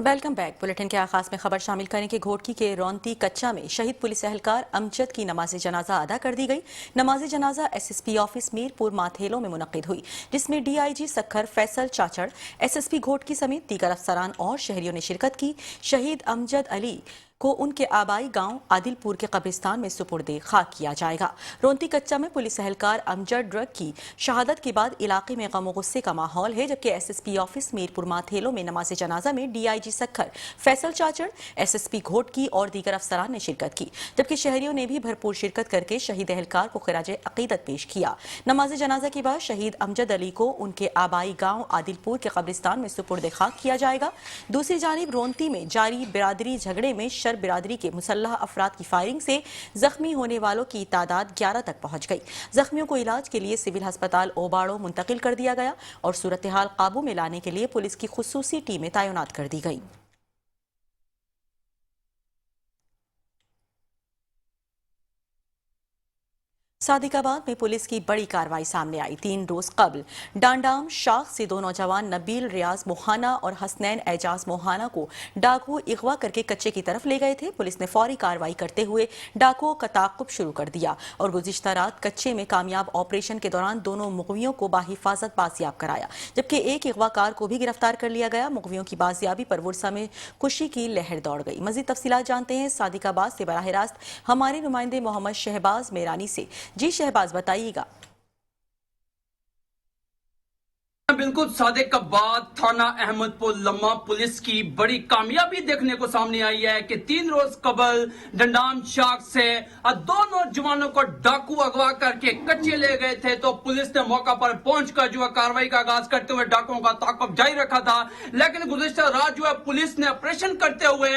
Welcome back. Bulletin के आगाज में खबर शामिल करें कि घोटकी के रौनती कच्चा में शहीद पुलिस एहलकार अमजद की नमाज जनाजा अदा कर दी गई। नमाज जनाजा एसएसपी ऑफिस मीरपुर माथेलो में मुनक्किद हुई, जिसमें डीआईजी सक्खर फैसल चाचड़, एसएसपी घोटकी समेत दीगर अफसरान और शहरियों ने शिरकत की। शहीद अमजद अली को उनके आबाई गांव आदिलपुर के कब्रिस्तान में सुपुर्दे खाक किया जाएगा। रोनती कच्चा में पुलिस एहलकार अमजद ड्रग की शहादत के बाद इलाके में गम गुस्से का माहौल है, जबकि एसएसपी ऑफिस मीरपुर माथेलो में नमाज जनाजा में डीआईजी सक्खर फैसल चाचड़, एसएसपी घोटकी और दीगर अफसरान ने शिरकत की, जबकि शहरियों ने भी भरपूर शिरकत करके शहीद एहलकार को खिराज अकीदत पेश किया। नमाज जनाजा के बाद शहीद अमजद अली को उनके आबाई गांव आदिलपुर के कब्रिस्तान में सुपुर्दे खाक किया जाएगा। दूसरी जानिब रोनती में जारी बिरादरी झगड़े में बिरादरी के मुसल्लह अफराद की फायरिंग से जख्मी होने वालों की तादाद 11 तक पहुंच गई। जख्मियों को इलाज के लिए सिविल अस्पताल ओबाड़ो मुंतकिल कर दिया गया और सूरत हाल काबू में लाने के लिए पुलिस की खुसूसी टीमें तैनात कर दी गई। सादिकाबाद में पुलिस की बड़ी कार्रवाई सामने आई। 3 रोज कबल डांडाम शाख से 2 नौजवान नबील रियाज मोहाना और हसनैन एजाज मोहाना को डाकू अगवा करके कच्चे की तरफ ले गए थे। पुलिस ने फौरी कार्रवाई करते हुए डाकुओं का ताक़ुब शुरू कर दिया और गुज़िश्ता रात कच्चे में कामयाब ऑपरेशन के दौरान दोनों मुग़वियों को बाहिफाजत बाजियाब कराया, जबकि एक अगवाकार को भी गिरफ्तार कर लिया गया। मुग़वियों की बाजियाबी पर वुरसा में खुशी की लहर दौड़ गई। मज़ीद तफसीलात जानते हैं सादिकाबाद से बराह रास्त हमारे नुमाइंदे मोहम्मद शहबाज मेरानी से। जी शहबाज, बताइएगा। बिल्कुल सादिकाबाद थाना अहमदपुर लम्मा पुलिस की बड़ी कामयाबी देखने को सामने आई है कि 3 रोज कबल डंडाम शाख से 2 नौजवानों को डाकू अगवा करके कच्चे ले गए थे, तो पुलिस ने मौका पर पहुंचकर जो है कार्रवाई का आगाज करते हुए डाकुओं का ताक़ुब जारी रखा था। लेकिन गुज़िश्ता रात जो है पुलिस ने ऑपरेशन करते हुए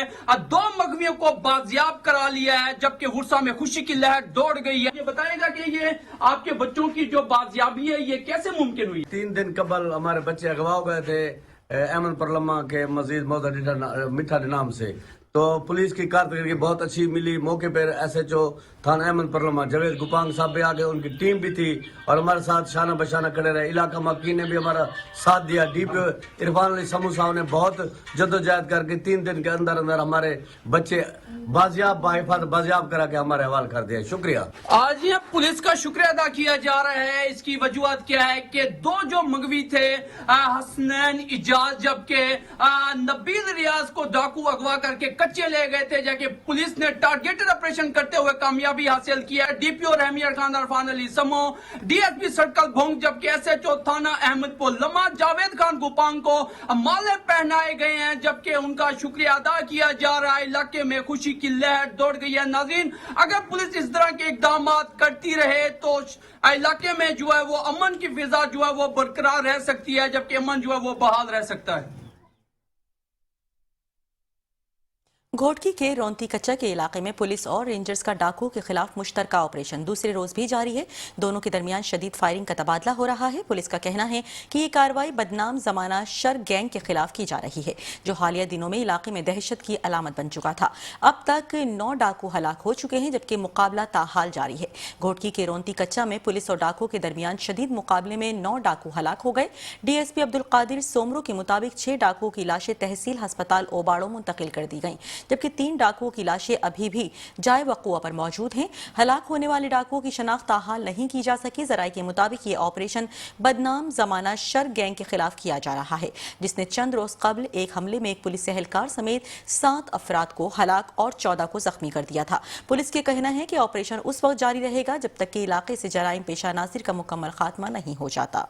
2 मुग़वियों को बाजियाब करा लिया है, जबकि हुर्सा में खुशी की लहर दौड़ गई है। ये बताएगा कि ये आपके बच्चों की जो बाजियाबी है ये कैसे मुमकिन हुई? 3 दिन कबल हमारे बच्चे अगवा हो गए थे अहमदपुर लम्मा के मजीद मिठा नाम से, तो पुलिस की कारकर्दगी बहुत अच्छी मिली। मौके पर एसएचओ थाना अहमदपुर लम्मा जवेद गुपांग साहब भी आ गए, उनकी टीम भी थी और हमारे साथ शाना बशाना खड़े रहे। इलाका मक्की ने भी हमारा साथ दिया। डीपीओ इरफान अली समू साहब ने बहुत जद्दोजहद करके 3 दिन के अंदर अंदर हमारे बच्चे बाजियाब करा के हमारे हवाले कर दिया। शुक्रिया। आज ये पुलिस का शुक्रिया अदा किया जा रहा है। इसकी वजूहत क्या है कि 2 जो मुग़वी थे हसनैन इजाज जबकि नबील रियाज को डाकू अगवा करके कच्चे ले गए थे, जबकि पुलिस ने टारगेटेड ऑपरेशन करते हुए कामयाबी हासिल किया। डीपीओ रहमिया खान इरफान अली समो, डीएसपी सर्कल भोंग, जबकि एसएचओ थाना अहमदपुर लम्मा जावेद खान गुपांग को माले पहनाए गए हैं, जबकि उनका शुक्रिया अदा किया जा रहा है। इलाके में खुशी की लहर दौड़ गई है। नाज़रीन, अगर पुलिस इस तरह के इकदाम करती रहे तो इलाके में जो है वो अमन की फिजा जो है वो बरकरार रह सकती है, जबकि अमन जो है वो बहाल रह सकता है। घोटकी के रोनती कच्चा के इलाके में पुलिस और रेंजर्स का डाकुओं के खिलाफ मुश्तरका ऑपरेशन दूसरे रोज भी जारी है। दोनों के दरमियान शदीद फायरिंग का तबादला हो रहा है। पुलिस का कहना है कि ये कार्रवाई बदनाम जमाना शर गैंग के खिलाफ की जा रही है, जो हालिया दिनों में इलाके में दहशत की अलामत बन चुका था। अब तक 9 डाकू हलाक हो चुके हैं, जबकि मुकाबला ताहाल जारी है। घोटकी के रोनती कच्चा में पुलिस और डाकुओं के दरमियान शदीद मुकाबले में 9 डाकू हलाक हो गए। डीएसपी अब्दुल कादिर सोमरो के मुताबिक 6 डाकुओं की लाशें तहसील अस्पताल ओबाड़ो मुंतकिल कर दी गई, जबकि 3 डाकुओं की लाशें अभी भी जाए वक़ुआ पर मौजूद हैं। हलाक होने वाले डाकुओं की शनाख्त ताहाल नहीं की जा सकी। ज़राए के मुताबिक ये ऑपरेशन बदनाम जमाना शर गैंग के खिलाफ किया जा रहा है, जिसने चंद रोज कबल एक हमले में एक पुलिस एहलकार समेत 7 अफराद को हलाक और 14 को जख्मी कर दिया था। पुलिस के कहना है कि ऑपरेशन उस वक्त जारी रहेगा जब तक कि इलाके से जराइम पेशा नासिर का मुकम्मल खात्मा नहीं हो जाता।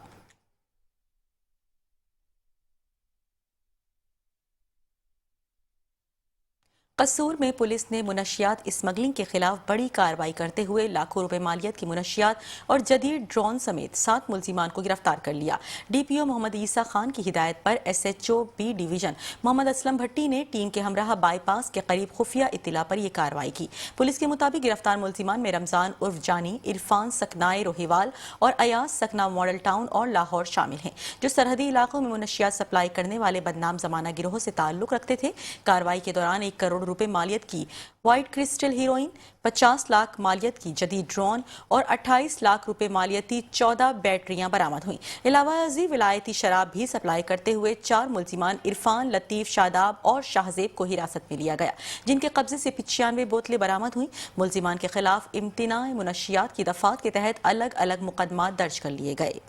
कसूर में पुलिस ने मुनशियात स्मगलिंग के खिलाफ बड़ी कार्रवाई करते हुए लाखों रुपए मालियत की मुनशियात और जदीद ड्रोन समेत 7 मुल्जिमान को गिरफ्तार कर लिया। डीपीओ मोहम्मद ईसा खान की हिदायत पर SHO B division Mohammad Aslam Bhatti ने टीम के हमराह बाईपास के करीब खुफिया इत्तला पर यह कार्रवाई की। पुलिस के मुताबिक गिरफ्तार मुल्जिमान में रमजान उर्फ जानी, इरफान सकनाए रोहिवाल और अयाज सकना मॉडल टाउन और लाहौर शामिल हैं, जो सरहदी इलाकों में मुनशियात सप्लाई करने वाले बदनाम जमाना गिरोह से ताल्लुक रखते थे। कार्रवाई के दौरान 1 करोड़ रुपए मालियत की व्हाइट क्रिस्टल हीरोइन, 50 लाख मालियत की जदीद ड्रोन और 28 लाख रुपए मालियती 14 बैटरियां बरामद हुई। इलावा अजी विलायती शराब भी सप्लाई करते हुए 4 मुलजिमान इरफान, लतीफ, शादाब और शाहजेब को हिरासत में लिया गया, जिनके कब्जे से 95 बोतलें बरामद हुई। मुलजिमान के खिलाफ इम्तिनाए मुनशियात की दफात के तहत अलग अलग मुकदमा दर्ज कर लिए गए।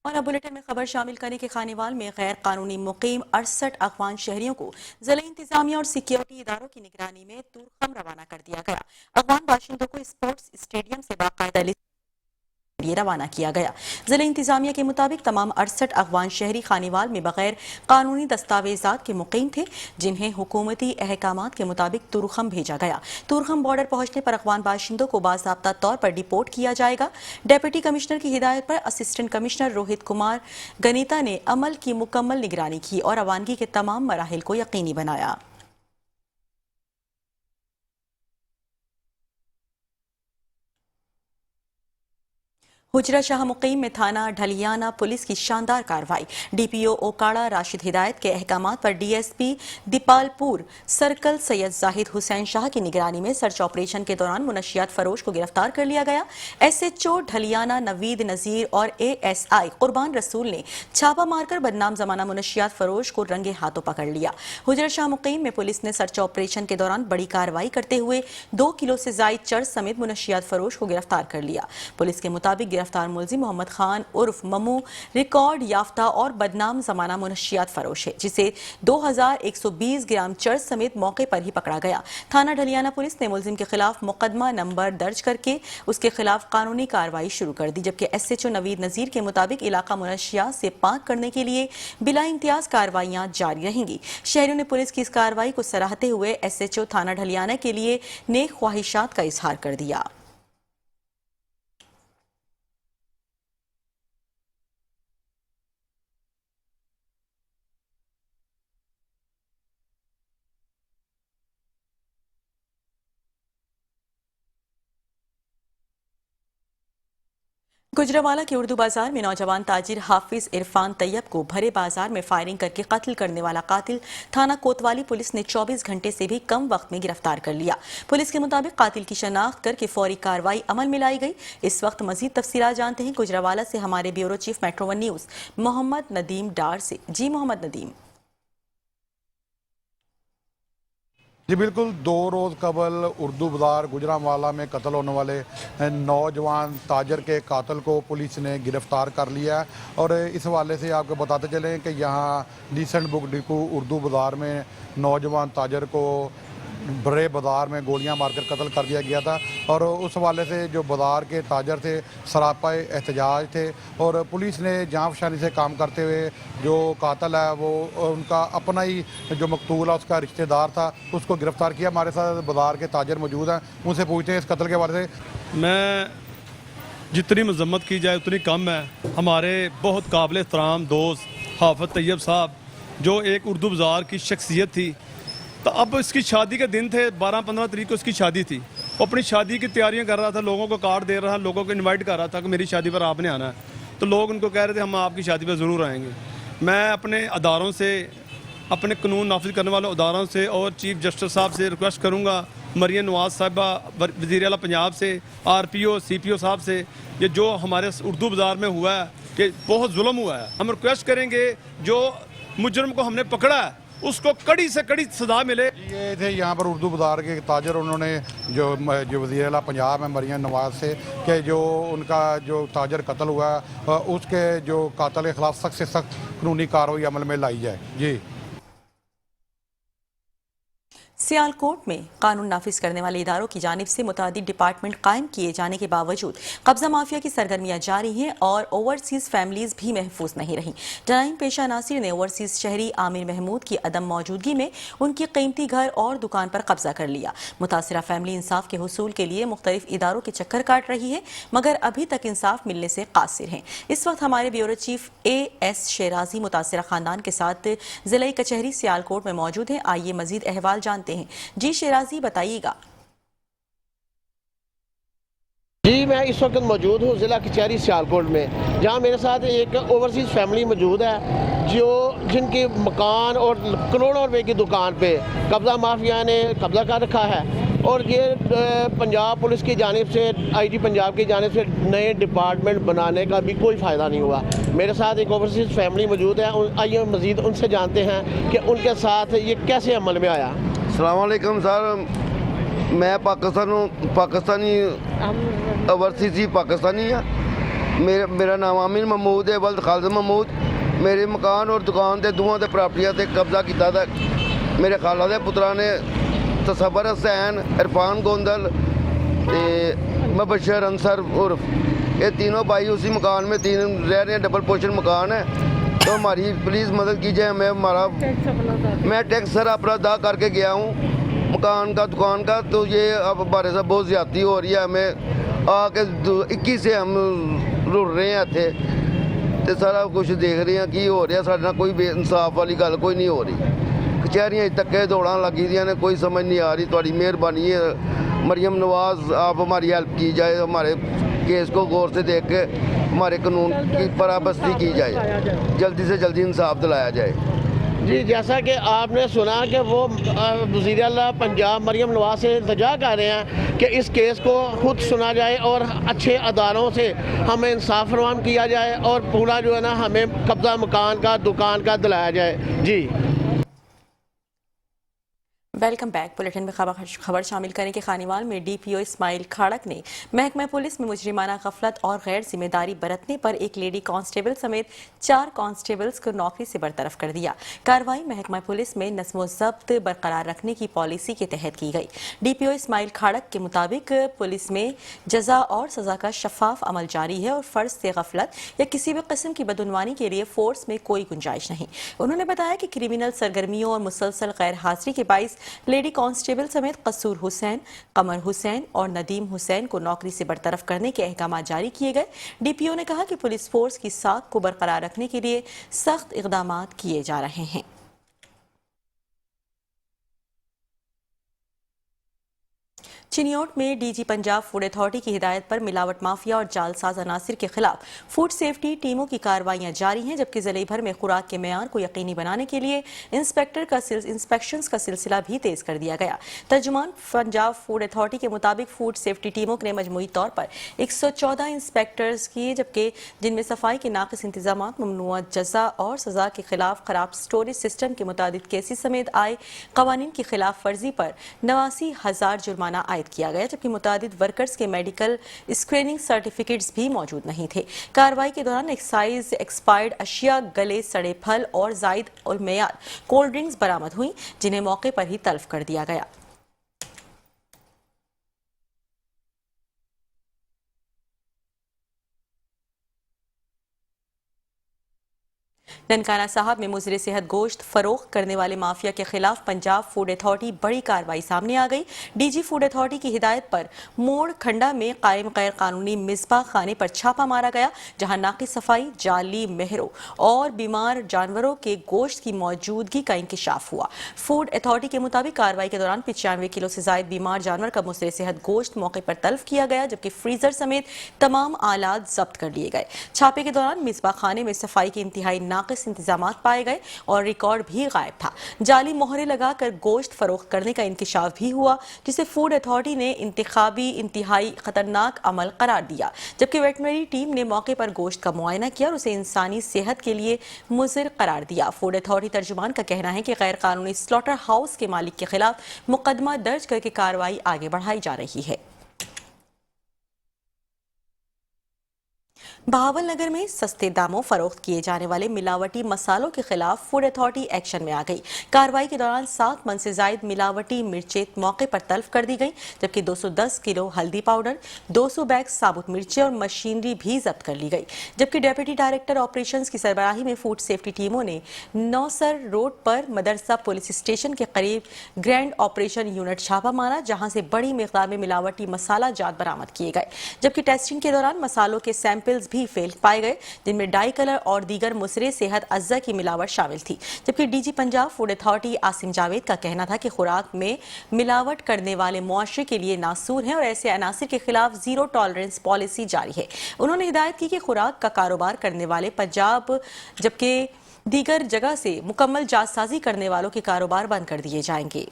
और अब बुलेटिन में खबर शामिल करने के खानेवाल में गैर कानूनी मुकीम 68 अफगान शहरियों को जिला इंतजामिया और सिक्योरिटी इदारों की निगरानी में तुरखम रवाना कर दिया गया। अफगान बाशिंदों को स्पोर्ट्स स्टेडियम से बाकायदा लिस्ट लिए रवाना किया गया। जिला इंतजामिया के मुताबिक तमाम 68 अफगान शहरी खानेवाल में बगैर कानूनी दस्तावेजात के मुकीम थे, जिन्हें हुकूमती अहकामात के मुताबिक तुरखम भेजा गया। तुरखम बॉर्डर पहुंचने पर अफगान बाशिंदों को बाज़ाब्ता तौर पर डिपोर्ट किया जाएगा। डिप्टी कमिश्नर की हिदायत पर असिस्टेंट कमिश्नर रोहित कुमार गनीता ने अमल की मुकम्मल निगरानी की और रवानगी के तमाम मराहिल को यकीनी बनाया। हुजरा शाह मुकीम में थाना ढलियाना पुलिस की शानदार कार्रवाई। डीपीओ ओकाड़ा राशिद हिदायत के अहकामात पर डीएसपी दीपालपुर सर्कल सैयद जाहिद हुसैन शाह की निगरानी में सर्च ऑपरेशन के दौरान मुनशियात फरोश को गिरफ्तार कर लिया गया। एसएचओ ढलियाना नवीद नजीर और एएसआई कुर्बान रसूल ने छापा मारकर बदनाम जमाना मुनशियात फरोश को रंगे हाथों पकड़ लिया। हुजरा शाह मुकीम में पुलिस ने सर्च ऑपरेशन के दौरान बड़ी कार्रवाई करते हुए 2 किलो से जायद चर्स समेत मुनशियात फरोश को गिरफ्तार कर लिया। पुलिस के मुताबिक गिरफ्तार मुलजिम मोहम्मद खान उर्फ ममू रिकॉर्ड याफ्ता और बदनाम जमाना मुनशियात फरोश है, जिसे 2120 ग्राम चर्स समेत मौके पर ही पकड़ा गया। थाना ढलियाना पुलिस ने मुलजिम के खिलाफ मुकदमा नंबर दर्ज करके उसके खिलाफ कानूनी कार्रवाई शुरू कर दी, जबकि एसएचओ नवीद नजीर के मुताबिक इलाका मुनशियात से पाक करने के लिए बिला इम्तियाज कार्रवाइयां जारी रहेंगी। शहरियों ने पुलिस की इस कार्रवाई को सराहते हुए एसएचओ थाना ढलियाना के लिए नेक ख्वाहिशात का इजहार कर दिया। गुजरावाला के उर्दू बाजार में नौजवान ताजिर हाफिज इरफान तैयब को भरे बाजार में फायरिंग करके कत्ल करने वाला कातिल थाना कोतवाली पुलिस ने 24 घंटे से भी कम वक्त में गिरफ्तार कर लिया। पुलिस के मुताबिक कातिल की शनाख्त करके फौरी कार्रवाई अमल में लाई गई। इस वक्त मजीद तफसीलात जानते हैं गुजरावाला से हमारे bureau chief metro 1 news Mohammad Nadeem Dar से। जी मोहम्मद नदीम। जी बिल्कुल, 2 रोज़ कबल उर्दू बाज़ार गुजरावाला में कत्ल होने वाले नौजवान ताजर के कातिल को पुलिस ने गिरफ़्तार कर लिया है। और इस हवाले से आपको बताते चलें कि यहाँ लीसेंट बुक डिपो उर्दू बाज़ार में नौजवान ताजर को बड़े बाज़ार में गोलियां मारकर कत्ल कर दिया गया था। और उस हवाले से जो बाज़ार के ताजर थे सरापा एहतजाज थे और पुलिस ने जांफशानी से काम करते हुए जो कातिल है वो उनका अपना ही जो मकतूल है उसका रिश्तेदार था उसको गिरफ़्तार किया। हमारे साथ बाज़ार के ताजर मौजूद हैं, उनसे पूछते हैं इस कत्ल के बारे से। मैं जितनी मजम्मत की जाए उतनी कम है। हमारे बहुत काबिल एहतराम दोस्त हाफिज तैयब साहब जो एक उर्दू बाज़ार की शख्सियत थी, तो अब इसकी शादी के दिन थे, 12-15 तारीख को इसकी शादी थी। वो अपनी शादी की तैयारियां कर रहा था, लोगों को कार्ड दे रहा, लोगों को इनवाइट कर रहा था कि मेरी शादी पर आपने आना है। तो लोग उनको कह रहे थे हम आपकी शादी पर ज़रूर आएंगे। मैं अपने अदारों से, अपने कानून नाफिज करने वाले अदारों से और चीफ जस्टिस साहब से रिक्वेस्ट करूँगा, मरियम नवाज साहिबा वज़ीर आला पंजाब से, RPO CPO साहब से, ये जो हमारे उर्दू बाज़ार में हुआ है कि बहुत जुल्म हुआ है, हम रिक्वेस्ट करेंगे जो मुजरम को हमने पकड़ा है उसको कड़ी से कड़ी सजा मिले। ये थे यहाँ पर उर्दू बाज़ार के ताजर, उन्होंने जो वज़ीर आला पंजाब है मरियम नवाज से कि जो उनका जो ताजर कत्ल हुआ उसके जो कातिल के खिलाफ सख्त से सख्त कानूनी कार्रवाई अमल में लाई जाए। जी। सियालकोट में कानून नाफिज करने वाले इदारों की जानिब से मुतादिद डिपार्टमेंट कायम किए जाने के बावजूद कब्जा माफिया की सरगर्मियां जारी हैं और ओवरसीज फैमिलीज भी महफूज नहीं रहीं। जराइम पेशा नासिर ने ओवरसीज शहरी आमिर महमूद की अदम मौजूदगी में उनकी कीमती घर और दुकान पर कब्जा कर लिया। मुतासिरा फैमिली इंसाफ के हुसूल के लिए मुख्तलिफ इदारों के चक्कर काट रही है मगर अभी तक इंसाफ मिलने से कासिर हैं। इस वक्त हमारे ब्यूरो चीफ AS शेराजी मुतासिरा खानदान के साथ जिला कचहरी सियालकोट में मौजूद हैं। आइए मजीद अहवाल जानते हैं। जी शेराजी बताइएगा। جی میں اس وقت موجود ہوں ضلع کچہری سیالکوٹ میں، جہاں میرے ساتھ ایک اوورسیز فیملی موجود ہے جن کی مکان اور کروڑوں روپے کی دکان پہ قبضہ مافیا نے قبضہ کر رکھا ہے، اور یہ پنجاب پولیس کی جانب سے آئی ٹی پنجاب کی جانب سے نئے ڈپارٹمنٹ بنانے کا بھی کوئی فائدہ نہیں ہوا۔ میرے ساتھ ایک اوورسیز فیملی موجود ہے، آئیے مزید ان سے جانتے ہیں کہ ان کے ساتھ یہ کیسے عمل میں آیا۔ السلام علیکم سر، میں پاکستانی اوورسیز پاکستانی ہاں۔ میرا نام عامر محمود ہے، ولد خالد محمود۔ میرے مکان اور دکان تے دوواں تے پراپرٹیاں تے قبضہ کیتا تھا میرے خالہ دے پتراں نے، تصور حسین، عرفان گوندل تے مبشر انصر عرف، یہ تینوں بھائی اسی مکان میں تین رہ رہے ہیں، ڈبل پوشن مکان ہے۔ تو ہماری پلیز مدد کیجیے، میں ٹیکس سر اپنا ادا کر کے گیا ہوں مکان کا دکان کا، تو یہ اب ہمارے ساتھ بہت زیادتی ہو رہی ہے، ہمیں آ کے 21 سے ہم رڑ رہے ہیں اتنے، تو سارا کچھ دیکھ رہے ہیں کی ہو رہا، سارے کوئی بے انصاف والی گل کوئی نہیں ہو رہی، کچہریاں تکے دوڑاں لگی دیا نے، کوئی سمجھ نہیں آ رہی۔ تھوڑی مہربانی ہے مریم نواز، آپ ہماری ہیلپ کی جائے، ہمارے کیس کو غور سے دیکھ کے ہمارے قانون کی پرابستی کی جائے، جلدی سے جلدی انصاف دلایا جائے۔ جی جیسا کہ آپ نے سنا کہ وہ وزیر اعلیٰ پنجاب مریم نواز سے التجا کر رہے ہیں کہ اس کیس کو خود سنا جائے اور اچھے اداروں سے ہمیں انصاف فراہم کیا جائے، اور پورا جو ہے نا ہمیں قبضہ مکان کا دکان کا دلایا جائے۔ جی ویلکم بیک۔ بلیٹن میں خبر شامل کریں کہ خانیوال میں ڈی پی او اسماعیل کھاڑک نے محکمہ پولیس میں مجرمانہ غفلت اور غیر ذمہ داری برتنے پر ایک لیڈی کانسٹیبل سمیت 4 کانسٹیبلز کو نوکری سے برطرف کر دیا۔ کارروائی محکمہ پولیس میں نظم و ضبط برقرار رکھنے کی پالیسی کے تحت کی گئی۔ ڈی پی او اسماعیل کھاڑک کے مطابق پولیس میں جزا اور سزا کا شفاف عمل جاری ہے اور فرض سے غفلت یا کسی بھی قسم کی بدعنوانی کے لیے فورس میں کوئی گنجائش نہیں۔ انہوں نے بتایا کہ کریمنل سرگرمیوں اور مسلسل غیر حاضری کے باعث لیڈی کانسٹیبل سمیت قصور حسین، قمر حسین اور ندیم حسین کو نوکری سے برطرف کرنے کے احکامات جاری کیے گئے۔ ڈی پی او نے کہا کہ پولیس فورس کی ساکھ کو برقرار رکھنے کے لیے سخت اقدامات کیے جا رہے ہیں۔ چنیوٹ میں D G Punjab food authority کی ہدایت پر ملاوٹ مافیا اور جعلساز عناصر کے خلاف فوڈ سیفٹی ٹیموں کی کارروائیاں جاری ہیں، جبکہ ضلع بھر میں خوراک کے معیار کو یقینی بنانے کے لیے انسپیکشنز کا سلسلہ بھی تیز کر دیا گیا۔ ترجمان پنجاب فوڈ اتھارٹی کے مطابق فوڈ سیفٹی ٹیموں نے مجموعی طور پر 114 انسپیکٹرز کیے، جبکہ جن میں صفائی کے ناقص انتظامات، ممنوعہ جزا اور سزا کے خلاف خراب سٹوریج سسٹم کے متعدد کیسز سمیت آئے قوانین کی خلاف ورزی پر 89,000 جرمانہ عائد کیا گیا، جبکہ متعدد ورکرز کے میڈیکل اسکریننگ سرٹیفکیٹس بھی موجود نہیں تھے۔ کارروائی کے دوران ایکسائز ایکسپائرڈ اشیاء، گلے سڑے پھل اور زائد المیعاد کولڈ ڈرنکس برآمد ہوئیں، جنہیں موقع پر ہی تلف کر دیا گیا۔ ننکانہ صاحب میں مضر صحت گوشت فروخت کرنے والے مافیا کے خلاف پنجاب فوڈ اتھارٹی بڑی کارروائی سامنے آ گئی۔ ڈی جی فوڈ اتھارٹی کی ہدایت پر موڑ کھنڈا میں قائم غیر قانونی مذبح خانے پر چھاپہ مارا گیا، جہاں ناقص صفائی، جعلی مہروں اور بیمار جانوروں کے گوشت کی موجودگی کا انکشاف ہوا۔ فوڈ اتھارٹی کے مطابق کارروائی کے دوران 95 کلو سے زائد بیمار جانور کا مضر صحت گوشت موقع پر تلف کیا گیا، جبکہ فریزر سمیت تمام آلات ضبط کر لیے گئے۔ چھاپے کے دوران مذبح خانے میں صفائی کے انتہائی ناقص انتظامات پائے گئے اور ریکارڈ بھی غائب تھا۔ جعلی مہرے لگا کر گوشت فروخت کرنے کا انکشاف بھی ہوا، جسے فوڈ اتھارٹی نے انتہائی خطرناک عمل قرار دیا، جبکہ ویٹرنری ٹیم نے موقع پر گوشت کا معائنہ کیا اور اسے انسانی صحت کے لیے مضر قرار دیا۔ فوڈ اتھارٹی ترجمان کا کہنا ہے کہ غیر قانونی سلاٹر ہاؤس کے مالک کے خلاف مقدمہ درج کر کے کارروائی آگے بڑھائی جا رہی ہے۔ بہاول نگر میں سستے داموں فروخت کیے جانے والے ملاوٹی مسالوں کے خلاف فوڈ اتھارٹی ایکشن میں آ گئی۔ کارروائی کے دوران 7 من سے زائد ملاوٹی مرچیں موقع پر تلف کر دی گئیں، جبکہ 210 کلو ہلدی پاؤڈر، 200 بیگ ثابت مرچیں اور مشینری بھی ضبط کر لی گئی، جبکہ ڈیپٹی ڈائریکٹر آپریشنز کی سربراہی میں فوڈ سیفٹی ٹیموں نے نوسر روڈ پر مدرسہ پولیس اسٹیشن کے قریب گرینڈ آپریشن یونٹ چھاپہ مارا، جہاں سے بڑی مقدار میں ملاوٹی مسالہ جات برآمد کیے گئے، جبکہ ٹیسٹنگ کے دوران مسالوں کے سیمپلز भी फेल पाए गए, जिनमें डाई कलर और दीगर मुसरे सेहत अज्जा की मिलावट शामिल थी। जबकि DG Punjab food authority Asim Javed का कहना था कि खुराक में मिलावट करने वाले मुआशरे के लिए नासूर हैं और ऐसे अनासिर के खिलाफ जीरो टॉलरेंस पॉलिसी जारी है। उन्होंने हिदायत की कि खुराक का कारोबार करने वाले पंजाब जबकि दीगर जगह से मुकम्मल जांचसाजी करने वालों के कारोबार बंद कर दिए जाएंगे।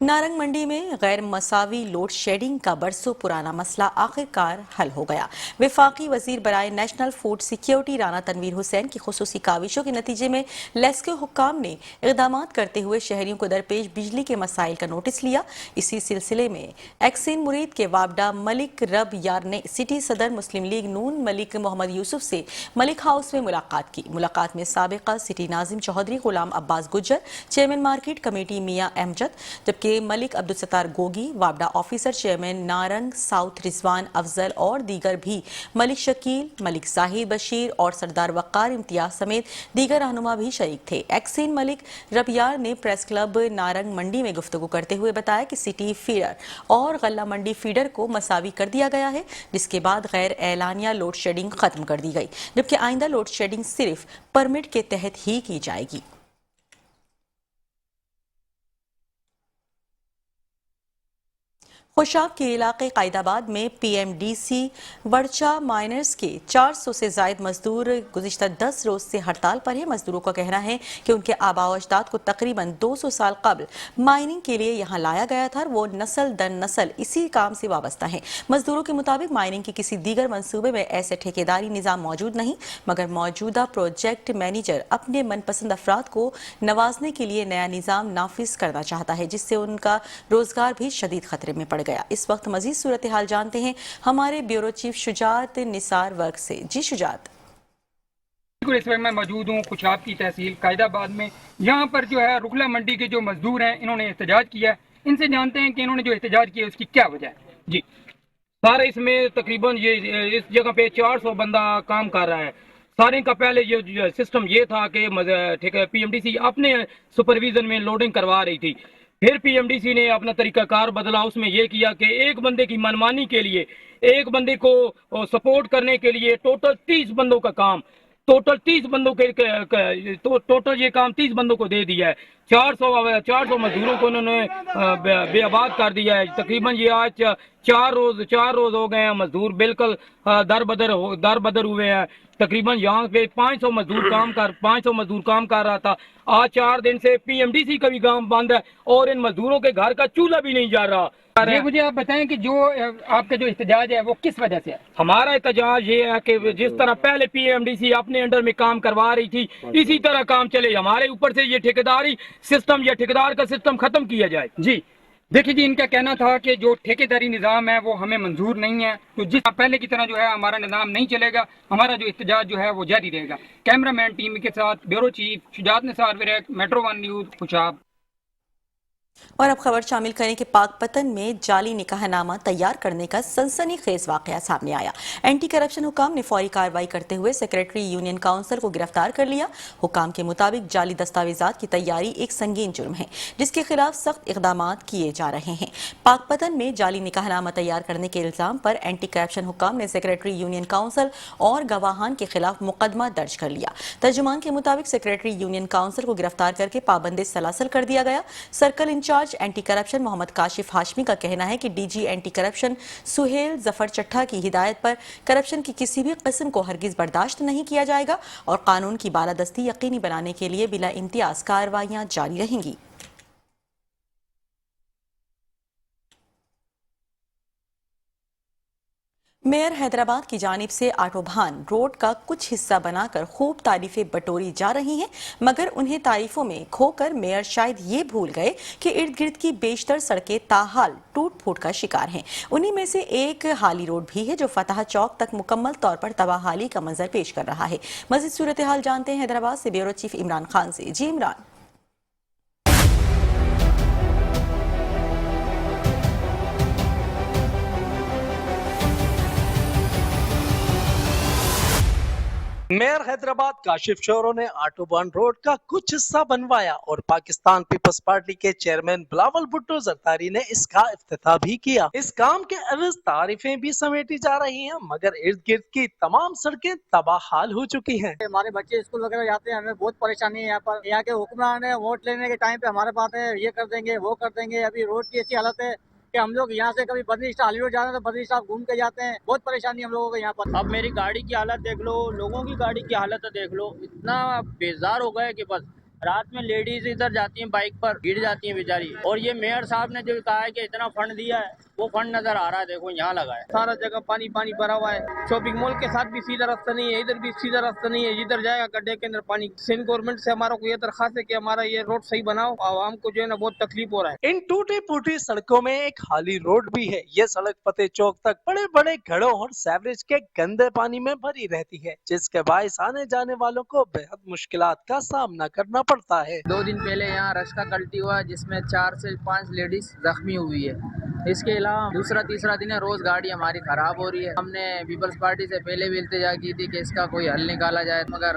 नारंग मंडी में गैर मसावी लोड शेडिंग का बरसों पुराना मसला आखिरकार हल हो गया। वफाकी वजीर बराए national food security Rana Tanveer Hussain की खुसूसी काविशों के नतीजे में लेस्को हुक्काम ने इक़दाम करते हुए शहरियों को दरपेश बिजली के मसाइल का नोटिस लिया। इसी सिलसिले में एक्सिन मुरीद के वाबडा मलिक रब यार ने सिटी सदर मुस्लिम लीग नून मलिक मोहम्मद यूसुफ से मलिक हाउस में मुलाकात की। मुलाकात में साबिका सिटी नाजिम Chaudhry Ghulam Abbas Gujjar, chairman market committee Mian Ahmad, जबकि मलिक अब्दुल सत्तार गोगी, वाबडा officer chairman Narang south Rizwan Afzal और दीगर भी, मलिक शकील, मलिक जाहिर बशीर और सरदार वक्कार इम्तियाज समेत दीगर रहनुमा भी शरीक थे। एक्सिन मलिक रबियार ने प्रेस क्लब नारंग मंडी में गुफ्तगू करते हुए बताया कि सिटी फीडर और गल्ला मंडी फीडर को मसावी कर दिया गया है, जिसके बाद गैर एलानिया लोड शेडिंग खत्म कर दी गई, जबकि आइंदा लोड शेडिंग सिर्फ परमिट के तहत ही की जाएगी। खुशाब के इलाके कायदाबाद में पीएमडीसी वर्चा माइनर्स के 400 से जायद मजदूर गुज़िश्ता 10 रोज से हड़ताल पर है। मजदूरों का कहना है कि उनके आबा व अजदाद को तकरीबन 200 साल कबल माइनिंग के लिए यहाँ लाया गया था और वो नस्ल दर नस्ल इसी काम से वाबस्ता है। मजदूरों के मुताबिक माइनिंग के किसी दीगर मंसूबे में ऐसे ठेकेदारी निज़ाम मौजूद नहीं, मगर मौजूदा प्रोजेक्ट मैनेजर अपने मनपसंद अफराद को नवाजने के लिए नया निज़ाम नाफिज करना चाहता है, जिससे उनका रोजगार भी शदीद खतरे में पड़ गया। इस वक्त मजीद सूरत हाल जानते हैं हमारे bureau chief Shujaat Nisar work से। जी शुजात। इस वक्त मैं मौजूद हूँ खुशाब की तहसील कायदाबाद में। यहाँ पर जो है रुखला मंडी के जो मजदूर हैं इन्होंने एहतजाज किया है। इनसे जानते हैं कि इन्होंने जो एहतजाज किया उसकी क्या वजह है। जी सारे इसमें तकरीबन ये इस जगह पे 400 बंदा काम कर रहा है। सारे का पहले ये सिस्टम ये था कि पीएमडीसी अपने सुपरविजन में लोडिंग करवा रही थी। फिर पीएमडीसी ने अपना तरीकाकार बदला, उसमें यह किया कि एक बंदे की मनमानी के लिए, एक बंदे को सपोर्ट करने के लिए टोटल 30 बंदों का काम, टोटल 30 बंदों के टोटल ये काम 30 बंदों को दे दिया है। 400 मजदूरों को उन्होंने बेआबाद कर दिया है। तकरीबन ये आज 4 रोज हो गए हैं। मजदूर बिल्कुल दर बदर हुए हैं। तकरीबन यहाँ पे 500 मजदूर काम कर रहा था। आज 4 दिन से पीएमडीसी का भी काम बंद है और इन मजदूरों के घर का चूल्हा भी नहीं जा रहा। ये मुझे आप बताएं कि जो आपका जो एहतजाज है वो किस वजह से है? हमारा एहतजाज ये है कि जिस तरह पहले पीएमडीसी अपने अंडर में काम करवा रही थी, इसी तरह काम चले। हमारे ऊपर से ये ठेकेदारी सिस्टम या ठेकेदार का सिस्टम खत्म किया जाए। जी देखिए जी, इनका कहना था कि जो ठेकेदारी निज़ाम है वो हमें मंजूर नहीं है, तो जिस पहले की तरह जो है हमारा निज़ाम नहीं चलेगा, हमारा जो एहतजाज जो है वो जारी रहेगा। कैमरामैन टीम के साथ bureau chief Shujaat Nisar Virk, metro 1 news Khushab. और अब खबर शामिल करें कि पाकपतन में जाली निकाहनामा तैयार करने का सनसनीखेज वाकया सामने आया। एंटी करप्शन हुकाम ने फौरी कार्रवाई करते हुए सेक्रेटरी यूनियन काउंसिल को गिरफ्तार कर लिया। हुकाम के मुताबिक जाली दस्तावेजात की तैयारी एक संगीन जुर्म है, जिसके खिलाफ सख्त इकदाम किए जा रहे हैं। पाकपतन में जाली निकाहनामा तैयार करने के इल्जाम पर एंटी करप्शन हुकाम ने सेक्रेटरी यूनियन काउंसिल और गवाहान के खिलाफ मुकदमा दर्ज कर लिया। तर्जुमान के मुताबिक सेक्रेटरी यूनियन काउंसिल को गिरफ्तार करके पाबंद सलासल कर दिया गया। Circle incharge anti corruption Mohammad Kashif Hashmi का कहना है कि DG anti corruption Suhail Zafar Chatta की हिदायत पर करप्शन की किसी भी किस्म को हरगिज बर्दाश्त नहीं किया जाएगा और कानून की बालादस्ती यकीनी बनाने के लिए बिला इम्तियाज कार्रवाइयां जारी रहेंगी। मेयर हैदराबाद की जानिब से आटोभान रोड का कुछ हिस्सा बनाकर खूब तारीफें बटोरी जा रही हैं, मगर उन्हें तारीफों में खोकर मेयर शायद ये भूल गए कि इर्द गिर्द की बेशतर सड़कें ताहाल टूट फूट का शिकार हैं। उन्हीं में से एक हाली रोड भी है जो फतह चौक तक मुकम्मल तौर पर तबाहाली का मंजर पेश कर रहा है। मज़ीद सूरत हाल जानते हैं हैदराबाद से ब्यूरो चीफ इमरान खान से। जी इमरान। मेयर हैदराबाद काशिफ शोरो ने ऑटोबान रोड का कुछ हिस्सा बनवाया और पाकिस्तान पीपल्स पार्टी के चेयरमैन बिलावल भुट्टो जरदारी ने इसका इफ्तिताह भी किया। इस काम के एवज तारीफें भी समेटी जा रही हैं, मगर इर्द गिर्द की तमाम सड़कें तबाहाल हो चुकी हैं। हमारे बच्चे स्कूल वगैरह जाते हैं, हमें बहुत परेशानी है यहाँ पर। यहाँ के हुक्मरान है, वोट लेने के टाइम पे हमारे पास है, ये कर देंगे वो कर देंगे। अभी रोड की ऐसी हालत है कि हम लोग यहाँ से कभी बद्री स्टाफ हालीवुड जा रहे हैं तो बद्री स्टाफ घूम के जाते हैं। बहुत परेशानी हम लोगों को यहाँ पर। अब मेरी गाड़ी की हालत देख लो, लोगों की गाड़ी की हालत देख लो, इतना बेजार हो गया कि बस रात में लेडीज इधर जाती हैं बाइक पर, गिर जाती हैं बेचारी। और ये मेयर साहब ने जो कहा है कि इतना फंड दिया है, वो फंड नजर आ रहा है, देखो यहाँ लगा है। सारा जगह पानी पानी भरा हुआ है। शॉपिंग मॉल के साथ भी सीधा रास्ता नहीं है, इधर भी सीधा रास्ता नहीं है, जिधर जाएगा गड्ढे के अंदर पानी। सिंध गवर्नमेंट से हमारा को ये दरखास्त है कि हमारा ये रोड सही बनाओ, आवाम को जो है ना बहुत तकलीफ हो रहा है। इन टूटी फूटी सड़कों में एक खाली रोड भी है। ये सड़क फतेह चौक तक बड़े बड़े घड़ों और सीवरेज के गंदे पानी में भरी रहती है, जिसके बायस आने जाने वालों को बेहद मुश्किलात का सामना करना पड़ता है। 2 दिन पहले यहाँ रश का गलती हुआ जिसमें 4 से 5 लेडीज जख्मी हुई है। इसके अलावा दूसरा तीसरा दिन है, रोज गाड़ी हमारी खराब हो रही है। हमने पीपल्स पार्टी से पहले भी इल्तिजा की थी कि इसका कोई हल निकाला जाए, मगर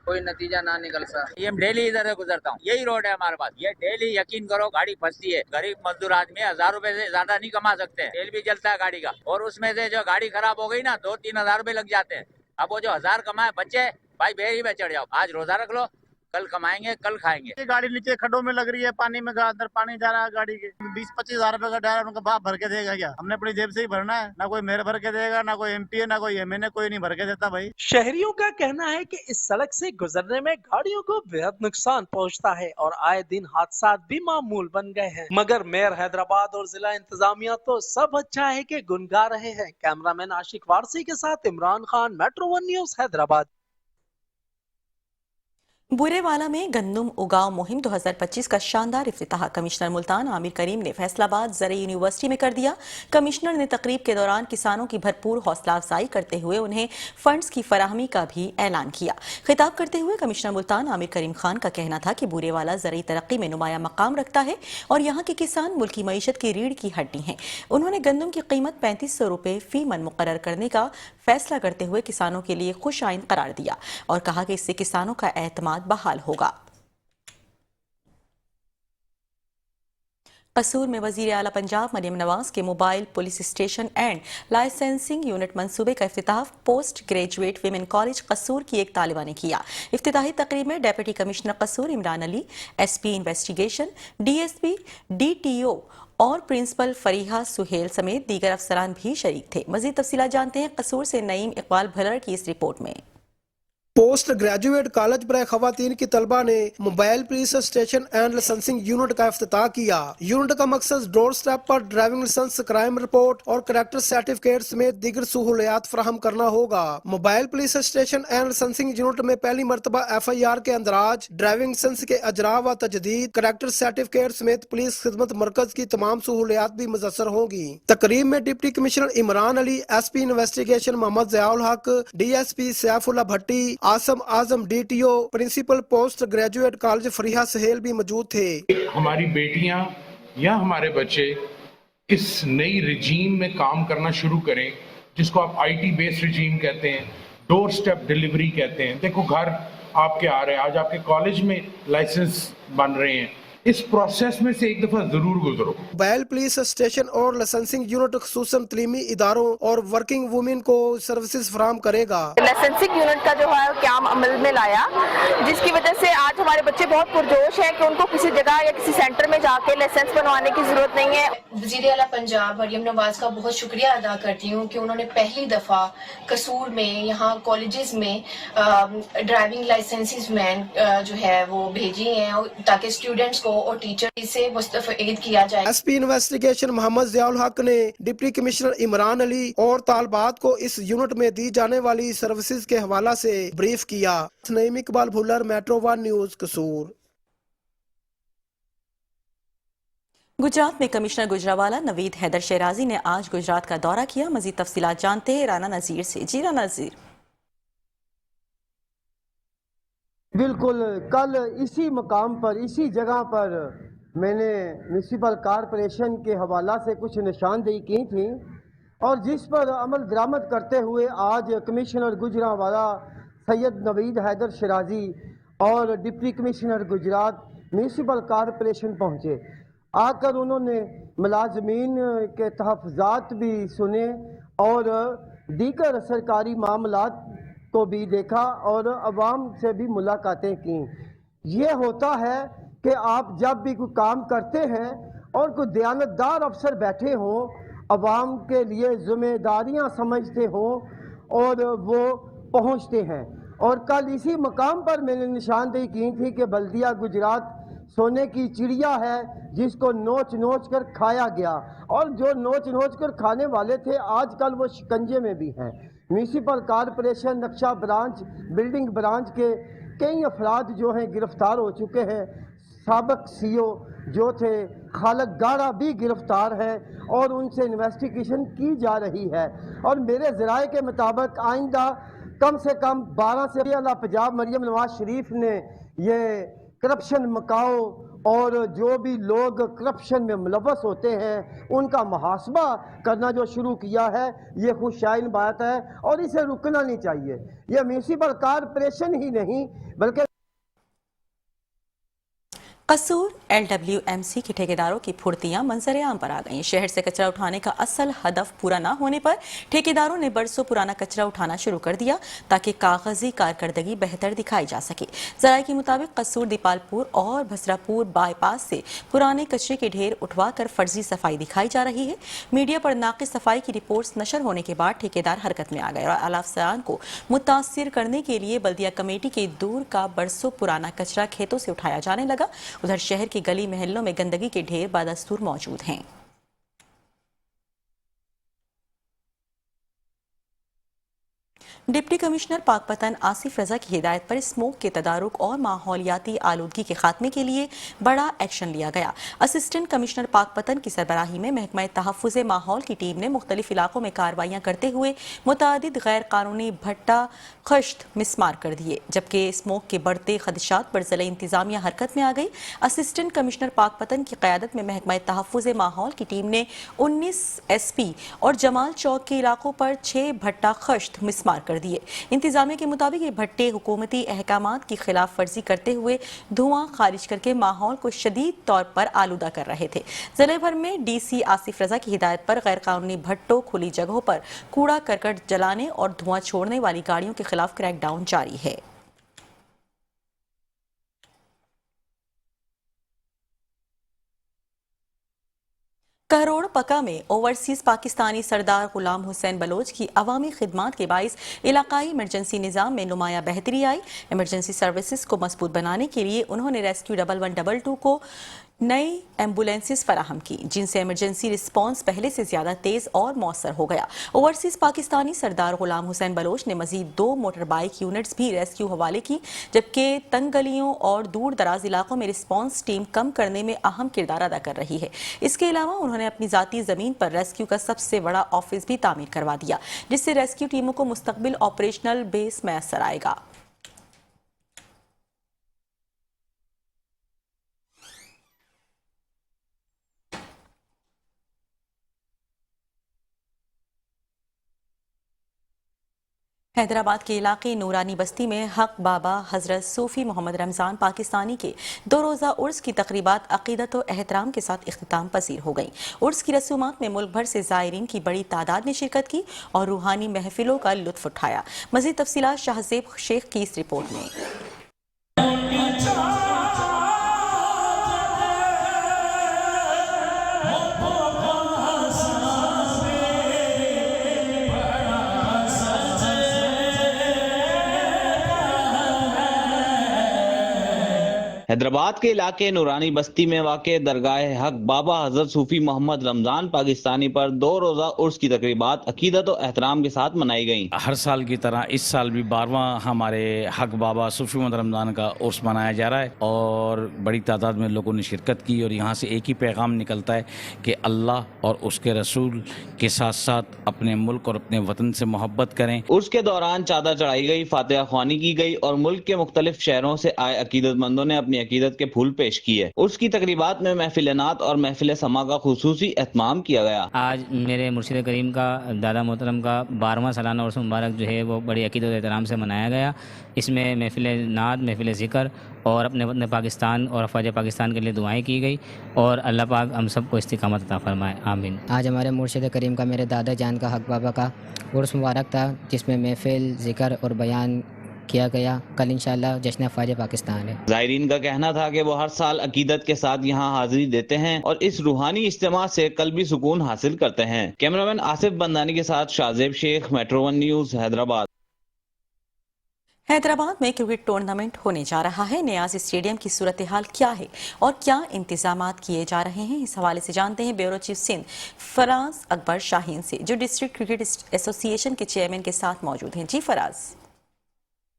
कोई नतीजा ना निकल सा। ये डेली इधर से गुजरता हूँ, यही रोड है हमारे पास। ये डेली यकीन करो गाड़ी फंसती है। गरीब मजदूर आदमी 1000 रुपए से ज्यादा नहीं कमा सकते। तेल भी जलता है गाड़ी का, और उसमें से जो गाड़ी खराब हो गई ना 2-3 हजार रुपए लग जाते हैं। अब वो जो 1000 कमाए बच्चे, भाई बेरी में चढ़ जाओ, आज रोजा रख लो, कल कमाएंगे कल खाएंगे। ये गाड़ी नीचे खड्डों में लग रही है, पानी में अंदर पानी जा रहा है गाड़ी के। 20-25 हजार रुपए का ड्राइवर उनका बाप भर के देगा क्या? हमने अपनी जेब से ही भरना है, ना कोई मेयर भर के देगा, ना कोई MP है, ना कोई MNA, कोई नहीं भर के देता भाई। शहरियों का कहना है कि इस सड़क से गुजरने में गाड़ियों को बेहद नुकसान पहुंचता है और आए दिन हादसा भी मामूल बन गए हैं, मगर मेयर हैदराबाद और जिला इंतजामिया तो सब अच्छा है कि गुनगा रहे हैं। कैमरामैन आशिक वारसी के साथ Imran Khan, Metro One news Hyderabad. Burewala में गंदम उगाव मुहिम 2025 का शानदार इफ्तिताह कमिश्नर मुल्तान आमिर करीम ने फैसलाबाद ज़राई यूनिवर्सिटी में कर दिया। कमिश्नर ने तकरीब के दौरान किसानों की भरपूर हौसला अफजाई करते हुए उन्हें फंड्स की फराहमी का भी ऐलान किया। खिताब करते हुए कमिश्नर मुल्तान आमिर करीम खान का कहना था कि बुरेवाला ज़राई तरक्की में नुमाया मकाम रखता है और यहाँ के किसान मुल्की मईशत की रीढ़ की हड्डी हैं। उन्होंने गंदम की कीमत 3500 रुपये फी मन मुकर्रर करने का फैसला करते हुए किसानों के लिए खुश आइंद करार दिया और कहा कि इससे किसानों का एतमाद बहाल होगा। कसूर में वजीर आला पंजाब मरियम नवाज के mobile police station and licensing unit मंसूबे का इफ्तिताह पोस्ट ग्रेजुएट विमेन कॉलेज कसूर की एक तालिबा ने किया। इफ्तिताही तकरीब में डेप्यूटी कमिश्नर कसूर Imran Ali, SP investigation, DSP, DTO और प्रिंसिपल फरीहा सुहेल समेत दीगर अफसरान भी शरीक थे। मजीद तफसीलात जानते हैं कसूर से नईम इकबाल भलर की इस रिपोर्ट में। पोस्ट ग्रेजुएट कॉलेज पर खवातीन की तलबा ने mobile police station and licensing unit का इफ्तिताह किया। यूनिट का मकसद डोर स्टेप पर ड्राइविंग लाइसेंस, क्राइम रिपोर्ट और कैरेक्टर सर्टिफिकेट समेत दीगर सहूलियात फराहम करना होगा। Mobile police station and licensing unit में पहली मरतबा FIR के अंदराज, ड्राइविंग लाइसेंस के अजरा व तजदीद, कैरेक्टर सर्टिफिकेट समेत पुलिस खिदमत मरकज की तमाम सहूलियात भी मुयस्सर होंगी। तकरीब में deputy commissioner Imran Ali, SP investigation Mohammad Ziaul Haq, DSP Saifullah Bhatti, Asim Azam, DTO, principal post graduate college Fariha Sohail भी मौजूद थे। हमारी बेटियां या हमारे बच्चे इस नई रिजीम में काम करना शुरू करें, जिसको आप IT बेस्ड रिजीम कहते हैं, डोर स्टेप डिलीवरी कहते हैं। देखो घर आपके आ रहे हैं, आज आपके कॉलेज में लाइसेंस बन रहे हैं, इस प्रोसेस में से एक दफा जरूर गुजरो। मोबाइल पुलिस स्टेशन और लाइसेंसिंग यूनिट खुसूसन तलीमी इदारों और वर्किंग वुमेन को सर्विसेज फराहम करेगा। लाइसेंसिंग यूनिट का जो है क्या अमल में लाया, जिसकी वजह से आज हमारे बच्चे बहुत पुरजोश हैं कि उनको किसी जगह या किसी सेंटर में जाके लाइसेंस बनवाने की जरूरत नहीं है। वज़ीर आला पंजाब मरियम नवाज का बहुत शुक्रिया अदा करती हूँ कि उन्होंने पहली दफा कसूर में यहाँ कॉलेजेस में ड्राइविंग लाइसेंसेस मैन जो है वो भेजी हैं ताकि स्टूडेंट्स और टीचर से मुस्तफीद किया जाए। SP इन्वेस्टिगेशन मोहम्मद ज़ियाउल हक ने डिप्टी कमिश्नर इमरान अली और तालबात को इस यूनिट में दी जाने वाली सर्विसेज के हवाला से ब्रीफ किया। Naeem Iqbal Bhullar, Metro One news कसूर। गुजरात में कमिश्नर गुजरावाला नवीद हैदर शहराजी ने आज गुजरात का दौरा किया। मजीद तफसीलात जानते हैं राना नजीर से। जी राना नजीर। बिल्कुल, कल इसी मकाम पर, इसी जगह पर मैंने म्यूनसिपल कॉरपोरेशन के हवाला से कुछ निशानदेही की थी और जिस पर अमल दरामद करते हुए आज कमिश्नर गुजरावाला سید نوید حیدر شرازی اور deputy commissioner Gujarat municipal corporation پہنچے. آ کر انہوں نے ملازمین کے تحفظات بھی سنے اور دیگر سرکاری معاملات کو بھی دیکھا اور عوام سے بھی ملاقاتیں کیں. یہ ہوتا ہے کہ آپ جب بھی کوئی کام کرتے ہیں اور کوئی دیانتدار افسر بیٹھے ہوں, عوام کے لیے ذمہ داریاں سمجھتے ہوں اور وہ پہنچتے ہیں. اور کل اسی مقام پر میں نے نشاندہی کی تھی کہ بلدیہ گجرات سونے کی چڑیا ہے جس کو نوچ نوچ کر کھایا گیا, اور جو نوچ نوچ کر کھانے والے تھے آج کل وہ شکنجے میں بھی ہیں. میونسپل کارپوریشن نقشہ برانچ بلڈنگ برانچ کے کئی افراد جو ہیں گرفتار ہو چکے ہیں. سابق سی او جو تھے خالق گاڑا بھی گرفتار ہے اور ان سے انویسٹیگیشن کی جا رہی ہے. اور میرے ذرائع کے مطابق آئندہ کم سے کم 12 سے اعلیٰ پنجاب مریم نواز شریف نے یہ کرپشن مکاؤ اور جو بھی لوگ کرپشن میں ملوث ہوتے ہیں ان کا محاسبہ کرنا جو شروع کیا ہے, یہ خوش آئین بات ہے اور اسے رکنا نہیں چاہیے. یہ میونسپل کارپوریشن ہی نہیں بلکہ قصور LWMC کے ٹھیکیداروں کی پھرتیاں منظر عام پر آ گئیں. شہر سے کچرا اٹھانے کا اصل ہدف پورا نہ ہونے پر ٹھیکیداروں نے برسوں پرانا کچرا اٹھانا شروع کر دیا تاکہ کاغذی کارکردگی بہتر دکھائی جا سکے. ذرائع کے مطابق قصور دیپال پور اور بھسرا پور بائی پاس سے پرانے کچرے کے ڈھیر اٹھوا کر فرضی صفائی دکھائی جا رہی ہے. میڈیا پر ناقص صفائی کی رپورٹس نشر ہونے کے بعد ٹھیکیدار حرکت میں آ گئے اور اعلی افسران کو متاثر کرنے کے لیے بلدیہ کمیٹی کے دور کا برسوں پرانا کچرا کھیتوں سے اٹھایا جانے لگا. ادھر شہر کی گلی محلوں میں گندگی کے ڈھیر بادستور موجود ہیں. ڈپٹی کمشنر پاک پتن آصف رضا کی ہدایت پر اسموک کے تدارک اور ماحولیاتی آلودگی کے خاتمے کے لیے بڑا ایکشن لیا گیا. اسسٹنٹ کمشنر پاک پتن کی سربراہی میں محکمہ تحفظ ماحول کی ٹیم نے مختلف علاقوں میں کارروائیاں کرتے ہوئے متعدد غیر قانونی بھٹا خشت مسمار کر دیے, جبکہ اسموک کے بڑھتے خدشات پر ضلع انتظامیہ حرکت میں آ گئی. اسسٹنٹ کمشنر پاک پتن کی قیادت میں محکمہ تحفظ ماحول کی ٹیم نے 19 SP اور جمال چوک کے علاقوں پر 6 بھٹا خشت مسمار کر دیے. انتظامیہ کے مطابق یہ بھٹے حکومتی احکامات کی خلاف ورزی کرتے ہوئے دھواں خارج کر کے ماحول کو شدید طور پر آلودہ کر رہے تھے. ضلع بھر میں DC آصف رضا کی ہدایت پر غیر قانونی بھٹوں, کھلی جگہوں پر کوڑا کرکٹ جلانے اور دھواں چھوڑنے والی گاڑیوں کے خلاف کریک ڈاؤن جاری ہے. کہروڑ پکا میں اوورسیز پاکستانی سردار غلام حسین بلوچ کی عوامی خدمات کے باعث علاقائی ایمرجنسی نظام میں نمایاں بہتری آئی. ایمرجنسی سروسز کو مضبوط بنانے کے لیے انہوں نے ریسکیو 1122 کو نئی ایمبولینسز فراہم کی, جن سے ایمرجنسی رسپانس پہلے سے زیادہ تیز اور مؤثر ہو گیا. اوورسیز پاکستانی سردار غلام حسین بلوچ نے مزید 2 موٹر بائیک یونٹس بھی ریسکیو حوالے کی, جبکہ تنگ گلیوں اور دور دراز علاقوں میں رسپانس ٹیم کم کرنے میں اہم کردار ادا کر رہی ہے. اس کے علاوہ انہوں نے اپنی ذاتی زمین پر ریسکیو کا سب سے بڑا آفس بھی تعمیر کروا دیا, جس سے ریسکیو ٹیموں کو مستقبل آپریشنل بیس میسر آئے گا. حیدرآباد کے علاقے نورانی بستی میں حق بابا حضرت صوفی محمد رمضان پاکستانی کے 2 روزہ عرس کی تقریبات عقیدت و احترام کے ساتھ اختتام پذیر ہو گئیں. عرس کی رسومات میں ملک بھر سے زائرین کی بڑی تعداد نے شرکت کی اور روحانی محفلوں کا لطف اٹھایا. مزید تفصیلات شاہزیب شیخ کی اس رپورٹ میں. حیدرآباد کے علاقے نورانی بستی میں واقع درگاہ حق بابا حضرت صوفی محمد رمضان پاکستانی پر 2 روزہ عرس کی تقریبات عقیدت و احترام کے ساتھ منائی گئیں. ہر سال کی طرح اس سال بھی 12واں ہمارے حق بابا صوفی محمد رمضان کا عرس منایا جا رہا ہے اور بڑی تعداد میں لوگوں نے شرکت کی اور یہاں سے ایک ہی پیغام نکلتا ہے کہ اللہ اور اس کے رسول کے ساتھ ساتھ اپنے ملک اور اپنے وطن سے محبت کریں. عرس کے دوران چادر چڑھائی گئی, فاتحہ خوانی کی گئی اور ملک کے مختلف شہروں سے آئے عقیدت مندوں نے اپنی اپنی عقیدت کے پھول پیش کیے۔ عرس کی تقریبات میں محفل نعت اور محفل سما کا خصوصی اہتمام کیا گیا۔ آج میرے مرشد کریم کا دادا محترم کا 12واں سالانہ عرس مبارک جو ہے وہ بڑی عقیدت و احترام سے منایا گیا۔ اس میں محفل نعت، محفل ذکر اور اپنے وطن پاکستان اور افواج پاکستان کے لیے دعائیں کی گئی، اور اللہ پاک ہم سب کو استقامت عطا فرمائے، آمین۔ آج ہمارے مرشد کریم کا میرے دادا جان کا حق بابا کا عرس مبارک تھا، جس میں محفل ذکر اور بیان کیا گیا۔ کل انشاءاللہ جشن افواج پاکستان ہے۔ زائرین کا کہنا تھا کہ وہ ہر سال عقیدت کے ساتھ یہاں حاضری دیتے ہیں اور اس روحانی اجتماع سے قلبی سکون حاصل کرتے ہیں۔ کیمرامین آصف بندانی کے ساتھ شاہزیب شیخ، metro one news, Hyderabad. Hyderabad میں کرکٹ ٹورنامنٹ ہونے جا رہا ہے۔ نیاز اسٹیڈیم کی صورتحال کیا ہے اور کیا انتظامات کیے جا رہے ہیں، اس حوالے سے جانتے ہیں بیورو چیف سندھ فراز اکبر شاہین سے، جو ڈسٹرکٹ کرکٹ ایسوسی ایشن کے چیئرمین کے ساتھ موجود ہیں۔ جی فراز۔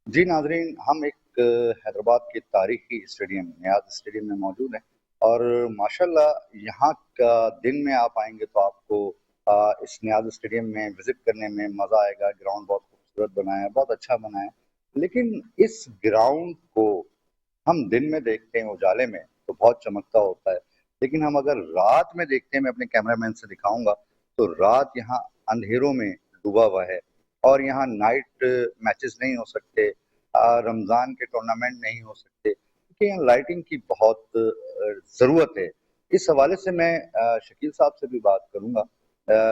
جی ناظرین، ہم ایک حیدرآباد کے تاریخی اسٹیڈیم نیاز اسٹیڈیم میں موجود ہیں، اور ماشاءاللہ یہاں کا دن میں آپ آئیں گے تو آپ کو اس نیاز اسٹیڈیم میں وزٹ کرنے میں مزہ آئے گا۔ گراؤنڈ بہت خوبصورت بنا ہے، بہت اچھا بنا ہے، لیکن اس گراؤنڈ کو ہم دن میں دیکھتے ہیں اجالے میں تو بہت چمکتا ہوتا ہے، لیکن ہم اگر رات میں دیکھتے ہیں، میں اپنے کیمرہ مین سے دکھاؤں گا، تو رات یہاں اندھیروں میں ڈوبا ہوا ہے، اور یہاں نائٹ میچز نہیں ہو سکتے، رمضان کے ٹورنامنٹ نہیں ہو سکتے، کیونکہ یہاں لائٹنگ کی بہت ضرورت ہے۔ اس حوالے سے میں شکیل صاحب سے بھی بات کروں گا،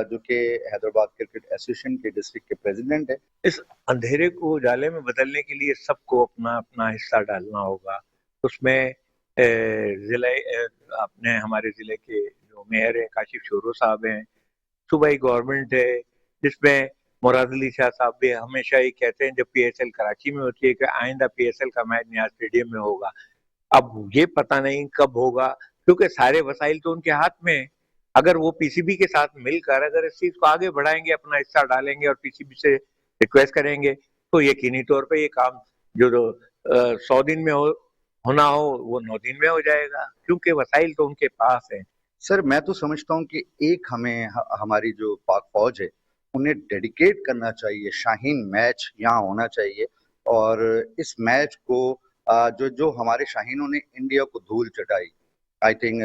جو کہ حیدرآباد کرکٹ ایسوسی ایشن کے ڈسٹرکٹ کے پریزیڈنٹ ہے۔ اس اندھیرے کو اجالے میں بدلنے کے لیے سب کو اپنا اپنا حصہ ڈالنا ہوگا۔ اس میں اپنے ہمارے ضلع کے جو میئر ہیں کاشف شورو صاحب ہیں، صوبائی گورنمنٹ ہے، جس میں مراد علی شاہ صاحب بھی ہمیشہ یہ کہتے ہیں جب پی ایس ایل کراچی میں ہوتی ہے کہ آئندہ پی ایس ایل کا میچ نیاز اسٹیڈیم میں ہوگا۔ اب یہ پتہ نہیں کب ہوگا، کیونکہ سارے وسائل تو ان کے ہاتھ میں ہیں۔ اگر وہ پی سی بی کے ساتھ مل کر اگر اس چیز کو آگے بڑھائیں گے، اپنا حصہ ڈالیں گے اور پی سی بی سے ریکویسٹ کریں گے، تو یقینی طور پہ یہ کام جو 100 دن میں ہونا ہو وہ 9 دن میں ہو جائے گا، کیونکہ وسائل تو ان کے پاس ہیں۔ سر میں تو سمجھتا ہوں کہ ایک ہمیں ہماری جو پاک فوج ہے انہیں ڈیڈیکیٹ کرنا چاہیے، شاہین میچ یہاں ہونا چاہیے، اور اس میچ کو جو ہمارے شاہینوں نے انڈیا کو دھول چٹائی، آئی تھنک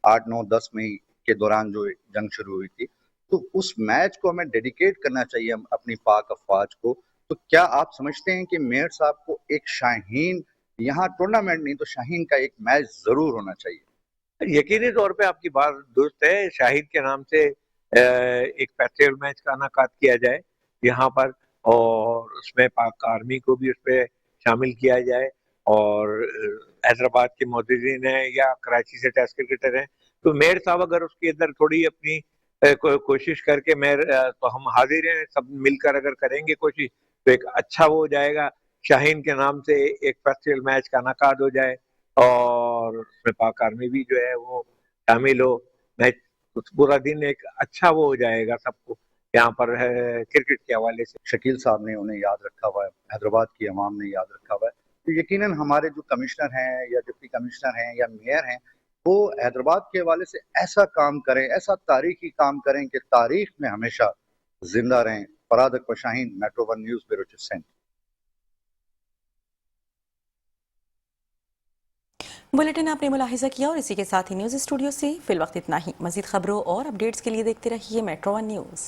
8، 9، 10 مئی کے دوران جو جنگ شروع ہوئی تھی، تو اس میچ کو ہمیں ڈیڈیکیٹ کرنا چاہیے اپنی پاک افواج کو۔ تو کیا آپ سمجھتے ہیں کہ میئر صاحب کو ایک شاہین، یہاں ٹورنامنٹ نہیں تو شاہین کا ایک میچ ضرور ہونا چاہیے؟ یقینی طور پہ آپ کی بات درست ہے، شاہد کے نام سے ایک فیسٹیول میچ کا انعقاد کیا جائے یہاں پر، اور اس میں پاک آرمی کو بھی اس پہ شامل کیا جائے، اور حیدرآباد کے معززین ہیں یا کراچی سے ٹیسٹ کرکٹر ہیں، تو میئر صاحب اگر اس کے اندر تھوڑی اپنی کوشش کر کے تو ہم حاضر ہیں، سب مل کر اگر کریں گے کوشش تو ایک اچھا وہ ہو جائے گا، شاہین کے نام سے ایک فیسٹیول میچ کا انعقاد ہو جائے، اور اس میں پاک آرمی بھی جو ہے وہ شامل ہو، میچ پورا دن ایک اچھا وہ ہو جائے گا سب کو یہاں پر کرکٹ کے حوالے سے۔ شکیل صاحب نے انہیں یاد رکھا ہوا ہے، حیدرآباد کی عوام نے یاد رکھا ہوا ہے، تو یقیناً ہمارے جو کمشنر ہیں یا ڈپٹی کمشنر ہیں یا میئر ہیں، وہ حیدرآباد کے حوالے سے ایسا کام کریں، ایسا تاریخی کام کریں کہ تاریخ میں ہمیشہ زندہ رہیں۔ Farad Akbar Shaheen, metro one news, bureau chief Sindh. Bulletin آپ نے ملاحظہ کیا، اور اسی کے ساتھ ہی نیوز اسٹوڈیو سے فی الوقت اتنا ہی۔ مزید خبروں اور اپڈیٹس کے لیے دیکھتے رہیے میٹرو ون نیوز۔